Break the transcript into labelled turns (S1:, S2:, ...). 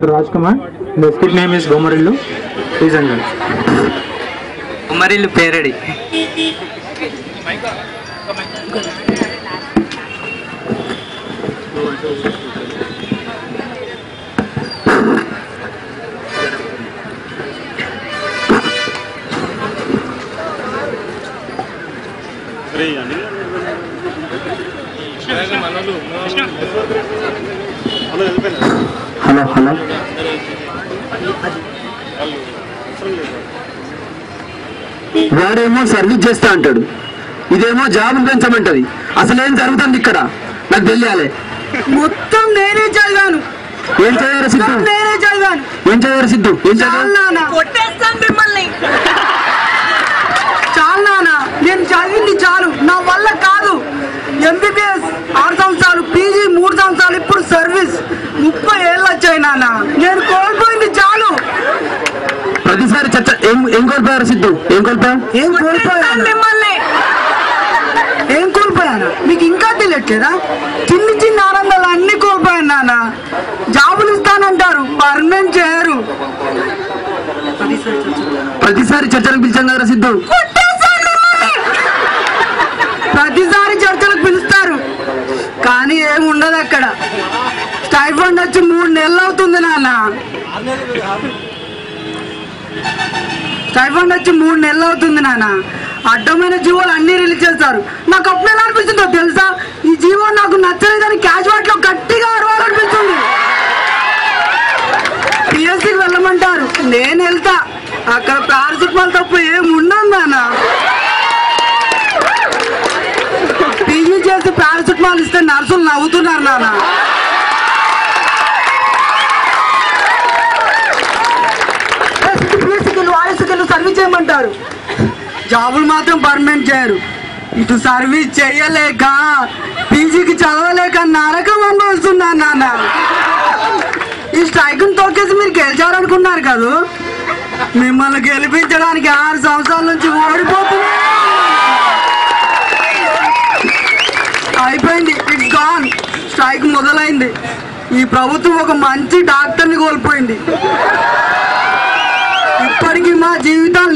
S1: Rajkumar. The skit name is Gomarillu. Please enjoy.
S2: Gomarillu parody.
S1: Hello
S3: వాడేమో service చేస్తా అంటాడు, ఇదేమో జాబ్ పెంచమంటది. అసలేం జరుగుతుంది ఇక్కడ నాకు తెలియాలి.
S4: మొత్తం నేనే చదివాను.
S3: ఏం చదివారు సిద్ధు?
S4: నేనే చదివాను.
S3: ఏం చదివారు సిద్ధు? ఏం చదివారు?
S4: కొట్టేస్తాను మిమ్మల్ని. చాలు నాన్న, నేను చదివింది చాలు, నా వల్ల కాదు. ఎంబీబీఎస్ 6 సంవత్సరాలు, పీజీ 3 సంవత్సరాలు, ఇప్పుడు సర్వీస్ 30 ఏళ్ళు వచ్చాయి నాన్న. నేను కోల్పోయింది చాలు.
S3: ప్రతిసారి చర్చ ఏం కోల్పోయారు సిద్ధు? ఏం కోల్పోయాను?
S4: మిమ్మల్ని ఏం కోల్పోయాను మీకు ఇంకా తెలియట్లేదా? చిన్ని చిన్న ఆనందాలు అన్ని కోల్పోయాను నాన్న. జాబులు ఇస్తానంటారు, పర్మనెంట్ చేయరు.
S3: ప్రతిసారి చర్చలకు పిలిచాం కదా సిద్ధు.
S4: ప్రతిసారి చర్చలకు పిలుస్తారు కానీ ఏముండదు అక్కడ. స్టైఫండ్ వచ్చి 3 నెలలు అవుతుంది నాన్న. స్టైఫండ్ వచ్చి 3 నెలలు అవుతుంది నాన్న. అడ్డమైన జీవోలు అన్ని రిలీజ్ చేస్తారు. నాకు అప్పుడు ఎలా అనిపిస్తుందో తెలుసా? ఈ జీవో నాకు నచ్చలేదని క్యాజువాట్ లో గట్టిగా అరవాలనిపిస్తుంది. పిఎస్సికి వెళ్ళమంటారు, నేను వెళ్తా. అక్కడ పారాసిటమాల్ తప్ప ఏముండదు నాన్న. పీజీ చేసి పారాసిటమాల్ ఇస్తే నర్సులు నవ్వుతున్నారు నాన్న. వాయిస్కెళ్ళి సర్వీస్ చేయమంటారు, జాబులు మాత్రం పర్మనెంట్ చేయరు. ఇటు సర్వీస్ చేయలేక పీజీకి చదవలేక నరకం అనుభవిస్తున్నాను నాన్న. ఈ స్ట్రైక్ తొక్కేసి మీరు గెలిచారనుకున్నారు కదా, మిమ్మల్ని గెలిపించడానికి 6 సంవత్సరాల నుంచి ఓడిపోతున్నా. అయిపోయింది, ఇట్స్ గాన్. స్ట్రైక్ మొదలైంది. ఈ ప్రభుత్వం ఒక మంచి డాక్టర్ని కోల్పోయింది. ఇప్పటికీ మా జీవితాలు